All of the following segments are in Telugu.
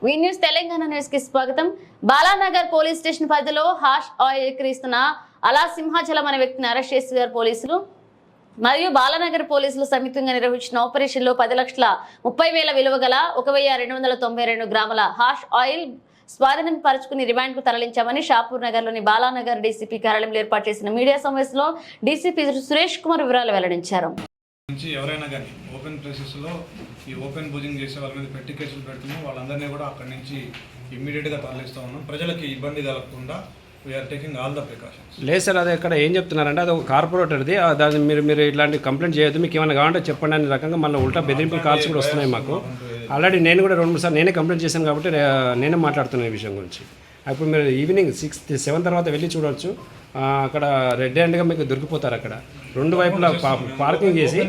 వి న్యూస్ తెలంగాణ న్యూస్ కి స్వాగతం. బాలానగర్ పోలీస్ స్టేషన్ పరిధిలో హాష్ ఆయిల్ విక్రయిస్తున్న అలా సింహాచలం అనే వ్యక్తిని అరెస్ట్ చేశారు పోలీసులు. మరియు బాలానగర్ పోలీసులు సంయుక్తంగా నిర్వహించిన ఆపరేషన్లో 10,30,000 విలువ గల 1,292 గ్రాముల హాష్ ఆయిల్ స్వాధీనం పరుచుకుని రిమాండ్ కు తరలించామని షాపూర్ నగర్ లోని బాలానగర్ డీసీపీ కార్యాలయంలో ఏర్పాటు చేసిన మీడియా సమావేశంలో డీసీపీ సురేష్ కుమార్ వివరాలు వెల్లడించారు. ఎవరైనా కానీ ఓపెన్ ప్లేసెస్లో ఈ ఓపెన్ బూజింగ్ చేసే వాళ్ళ మీద పెట్టి కేసులు పెడుతున్నాం. వాళ్ళందరినీ కూడా అక్కడి నుంచి ఇమ్మీడియట్గా తరలిస్తూ ఉన్నాం. ప్రజలకి ఇబ్బంది కలగకుండా we are taking all the precautions. లేదు సార్, అది ఇక్కడ ఏం చెప్తున్నారంటే అది ఒక కార్పొరేటర్ది, దాన్ని మీరు ఇట్లాంటి కంప్లైంట్ చేయొద్దు, మీకు ఏమైనా కావాలంటే చెప్పండి అనే రకంగా మళ్ళీ ఉల్టా బెదిరింపుల కాల్స్ కూడా వస్తున్నాయి మాకు. ఆల్రెడీ నేను కూడా 2-3 సార్లు నేనే కంప్లైంట్ చేశాను కాబట్టి నేనే మాట్లాడుతున్నాను ఈ విషయం గురించి. ఇప్పుడు మీరు ఈవినింగ్ 6-7 తర్వాత వెళ్ళి చూడవచ్చు. అక్కడ రెడ్ హ్యాండ్గా మీకు దొరికిపోతారు. అక్కడ 2 వైపులా పార్కింగ్ చేసి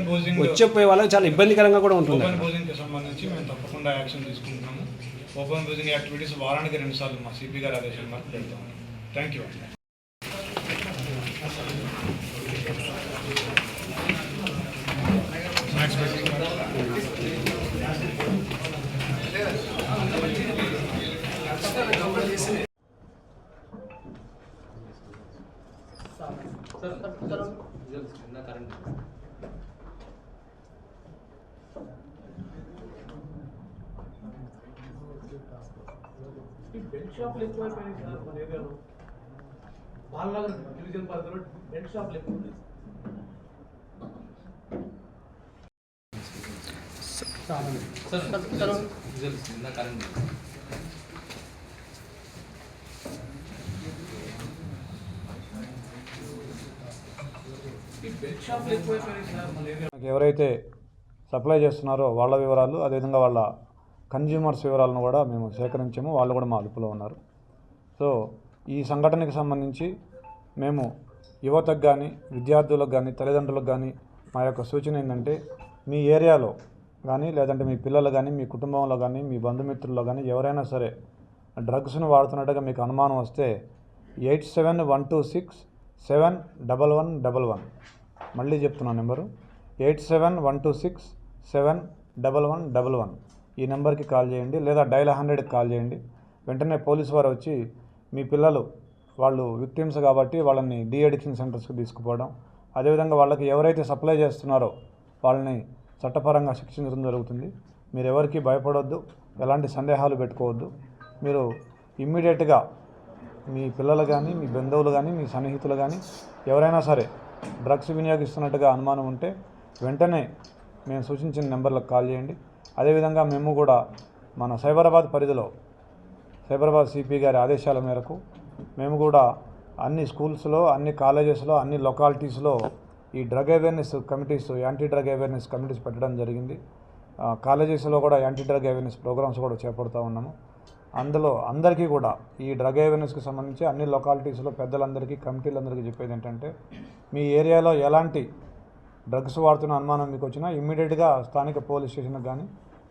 వచ్చేపోయే వాళ్ళకి చాలా ఇబ్బందికరంగా కూడా ఉంటుంది. ఓపెన్ బూజింగ్కి సంబంధించి మేము తప్పకుండా యాక్షన్ తీసుకుంటున్నాము. ఓపెన్ బూజింగ్ యాక్టివిటీస్ వారానికి 2 సార్లు మా సిపి గారి ఆదేశాల మేరకు పెడతాము. Thank you. బెల్ట్ షాప్లు ఎక్కువైపోయినాయి సార్ మన ఏరియాలో. బాలనగర్ డివిజన్ పరిధిలో బెల్ట్ షాప్లు ఎక్కువ ఉన్నాయి. బెల్ట్ షాప్లు ఎక్కువైపోయినాయి సార్ మన ఏరియాలో. ఎవరైతే సప్లై చేస్తున్నారో వాళ్ళ వివరాలు, అదేవిధంగా వాళ్ళ కన్జ్యూమర్స్ వివరాలను కూడా మేము సేకరించాము. వాళ్ళు కూడా మా అదుపులో ఉన్నారు. సో ఈ సంఘటనకి సంబంధించి మేము యువతకు కానీ, విద్యార్థులకు కానీ, తల్లిదండ్రులకు కానీ మా యొక్క సూచన ఏంటంటే, మీ ఏరియాలో కానీ, లేదంటే మీ పిల్లలు కానీ, మీ కుటుంబంలో కానీ, మీ బంధుమిత్రుల్లో కానీ ఎవరైనా సరే డ్రగ్స్ను వాడుతున్నట్టుగా మీకు అనుమానం వస్తే 8712671111 మళ్ళీ చెప్తున్నాను నెంబరు 8712671111 ఈ నెంబర్కి కాల్ చేయండి, లేదా డైల్ 100కి కాల్ చేయండి. వెంటనే పోలీసు వారు వచ్చి మీ పిల్లలు వాళ్ళు విక్టిమ్స్ కాబట్టి వాళ్ళని డీ అడిక్షన్ సెంటర్స్కి తీసుకుపోవడం, అదేవిధంగా వాళ్ళకి ఎవరైతే సప్లై చేస్తున్నారో వాళ్ళని చట్టపరంగా శిక్షించడం జరుగుతుంది. మీరు ఎవరికి భయపడవద్దు, ఎలాంటి సందేహాలు పెట్టుకోవద్దు. మీరు ఇమ్మీడియట్గా మీ పిల్లలు కానీ, మీ బంధువులు కానీ, మీ సన్నిహితులు కానీ ఎవరైనా సరే డ్రగ్స్ వినియోగిస్తున్నట్టుగా అనుమానం ఉంటే వెంటనే మేము సూచించిన నెంబర్లకు కాల్ చేయండి. అదేవిధంగా మేము కూడా మన సైబరాబాద్ పరిధిలో సైబరాబాద్ సిపి గారి ఆదేశాల మేరకు మేము కూడా అన్ని స్కూల్స్లో, అన్ని కాలేజెస్లో, అన్ని లొకాలిటీస్లో ఈ drug awareness committees, anti drug awareness committees పెట్టడం జరిగింది. కాలేజెస్లో కూడా యాంటీ డ్రగ్ అవేర్నెస్ ప్రోగ్రామ్స్ కూడా చేపడుతూ ఉన్నాము. అందులో అందరికీ కూడా ఈ డ్రగ్ అవేర్నెస్కి సంబంధించి అన్ని లొకాలిటీస్లో పెద్దలందరికీ, కమిటీలందరికీ చెప్పేది ఏంటంటే, మీ ఏరియాలో ఎలాంటి డ్రగ్స్ వాడుతున్న అనుమానం మీకు వచ్చినా ఇమ్మీడియట్గా స్థానిక పోలీస్ స్టేషన్కి కానీ,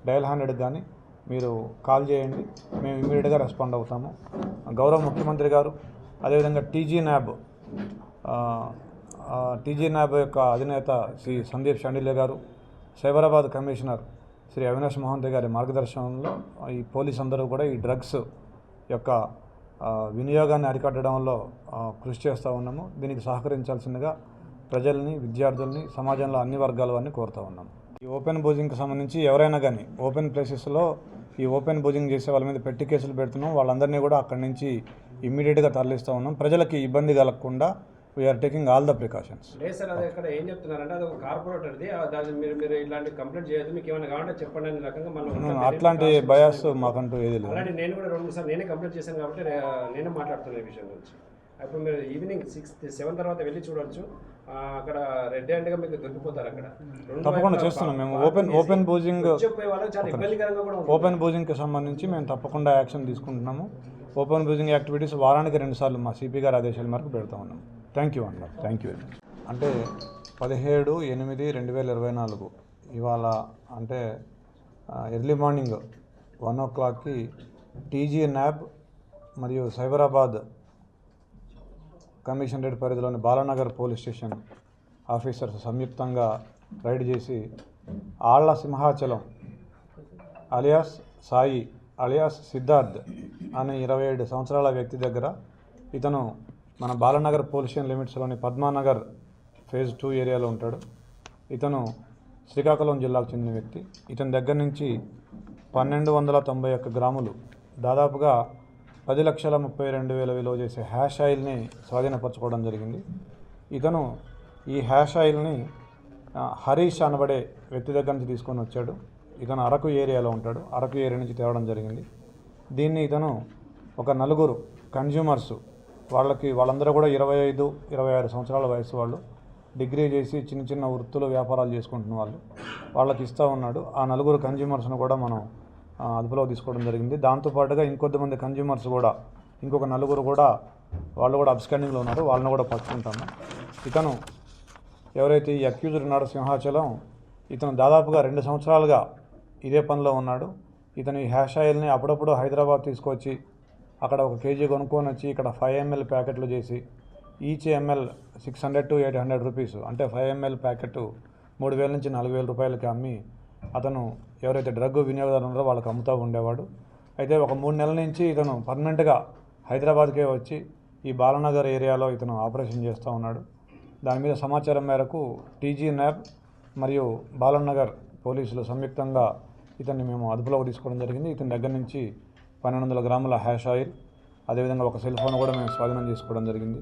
డయల్ 100కి కానీ మీరు కాల్ చేయండి. మేము ఇమ్మీడియట్గా రెస్పాండ్ అవుతాము. గౌరవ ముఖ్యమంత్రి గారు, అదేవిధంగా టీజీ న్యాబ్ యొక్క అధినేత శ్రీ సందీప్ షండిలే గారు, సైబరాబాద్ కమిషనర్ శ్రీ అవినాష్ మహంతి గారి మార్గదర్శనంలో ఈ పోలీస్ అందరూ కూడా ఈ డ్రగ్స్ యొక్క వినియోగాన్ని అరికట్టడంలో కృషి చేస్తూ ఉన్నాము. దీనికి సహకరించాల్సిందిగా ప్రజల్ని, విద్యార్థుల్ని, సమాజంలో అన్ని వర్గాల వారిని కోరుతూ ఉన్నాము. ఈ ఓపెన్ బూజింగ్కి సంబంధించి ఎవరైనా కానీ ఓపెన్ ప్లేసెస్లో ఈ ఓపెన్ బూజింగ్ చేసే వాళ్ళ మీద పెట్టి కేసులు పెడుతున్నాం. వాళ్ళందరినీ కూడా అక్కడి నుంచి ఇమ్మీడియట్గా తరలిస్తూ ఉన్నాం. ప్రజలకి ఇబ్బంది కలగకుండా we are taking all the precautions. లేదు సార్, అది ఇక్కడ ఏం చెప్తున్నారంటే అది ఒక కార్పొరేటర్ది, దాన్ని మీరు ఇలాంటి కంప్లైంట్ చేయొద్దు, మీకు ఏమైనా కావాలంటే చెప్పండి అనే రకంగా మళ్ళీ అట్లాంటి బయాస్ మాకంటూ ఏది లేదు. ఆల్రెడీ నేను కూడా 2-3 సార్లు నేనే కంప్లైంట్ చేశాను కాబట్టి నేనే మాట్లాడుతున్నాను ఈ విషయం గురించి. ఇప్పుడు మీరు ఈవినింగ్ 6-7 తర్వాత వెళ్ళి చూడవచ్చు. అక్కడ రెడ్ హ్యాండ్గా మీకు దొరికిపోతారు. అక్కడ తప్పకుండా చేస్తున్నాం మేము. ఓపెన్ బూజింగ్కి సంబంధించి మేము తప్పకుండా యాక్షన్ తీసుకుంటున్నాము. ఓపెన్ బూజింగ్ యాక్టివిటీస్ వారానికి 2 సార్లు మా సిపి గారి ఆదేశాల మేరకు పెడతా ఉన్నాం. థ్యాంక్ యూ అన్నారు. Thank you. అంటే 17/8/2024 ఇవాళ అంటే ఎర్లీ మార్నింగ్ 1 o'clockకి టీజీ న్యాబ్ మరియు సైబరాబాద్ కమిషనరేట్ పరిధిలోని బాలానగర్ పోలీస్ స్టేషన్ ఆఫీసర్స్ సంయుక్తంగా రైడ్ చేసి ఆళ్ల సింహాచలం అలియాస్ సాయి అలియాస్ సిద్ధార్థ్ అనే 27 సంవత్సరాల వ్యక్తి దగ్గర ఇతను మన బాలనగర్ పోలీస్ స్టేషన్ లిమిట్స్లోని పద్మానగర్ ఫేజ్ 2 ఏరియాలో ఉంటాడు. ఇతను శ్రీకాకుళం జిల్లాకు చెందిన వ్యక్తి. ఇతని దగ్గర నుంచి 1291 గ్రాములు దాదాపుగా 10,32,000 విలువ చేసే హ్యాష్ ఆయిల్ని స్వాధీనపరచుకోవడం జరిగింది. ఇతను ఈ హ్యాష్ ఆయిల్ని హరీష్ అనబడే వ్యక్తి దగ్గర నుంచి తీసుకొని వచ్చాడు. ఇతను అరకు ఏరియాలో ఉంటాడు. అరకు ఏరియా నుంచి తేవడం జరిగింది. దీన్ని ఇతను ఒక 4 కన్జ్యూమర్స్ వాళ్ళందరూ కూడా 25-26 సంవత్సరాల వయసు వాళ్ళు, డిగ్రీ చేసి చిన్న చిన్న వృత్తులు వ్యాపారాలు చేసుకుంటున్న వాళ్ళకి ఇస్తూ ఉన్నాడు. ఆ 4 కన్జ్యూమర్స్ను కూడా మనం అదుపులో తీసుకోవడం జరిగింది. దాంతోపాటుగా ఇంకొద్దిమంది కన్జ్యూమర్స్ కూడా ఇంకొక 4 కూడా వాళ్ళు కూడా అబ్స్కాండింగ్లో ఉన్నారు. వాళ్ళని కూడా పట్టుకుంటాము. ఇతను ఎవరైతే ఈ అక్యూజ్డ్ ఉన్నాడో సింహాచలం, ఇతను దాదాపుగా 2 సంవత్సరాలుగా ఇదే పనిలో ఉన్నాడు. ఇతను ఈ హ్యాష్ ఆయిల్ని అప్పుడప్పుడు హైదరాబాద్ తీసుకొచ్చి అక్కడ 1 కేజీ కొనుక్కొని వచ్చి ఇక్కడ 5 ml ప్యాకెట్లు చేసి ఈచ్ ml 600 to 800 రూపీస్, అంటే 5 ml ప్యాకెట్ 3,000 నుంచి 4,000 రూపాయలకి అమ్మి అతను ఎవరైతే డ్రగ్ వినియోగదారులు ఉన్నారో వాళ్ళకి అమ్ముతూ ఉండేవాడు. అయితే ఒక 3 నెలల నుంచి ఇతను పర్మనెంట్గా హైదరాబాద్కే వచ్చి ఈ బాలనగర్ ఏరియాలో ఇతను ఆపరేషన్ చేస్తూ ఉన్నాడు. దాని మీద సమాచారం మేరకు టీజీ న్యాబ్ మరియు బాలనగర్ పోలీసులు సంయుక్తంగా ఇతన్ని మేము అదుపులోకి తీసుకోవడం జరిగింది. ఇతని దగ్గర నుంచి 1,200 గ్రాముల హ్యాష్ ఆయిల్, అదేవిధంగా ఒక సెల్ ఫోన్ కూడా మేము స్వాధీనం చేసుకోవడం జరిగింది.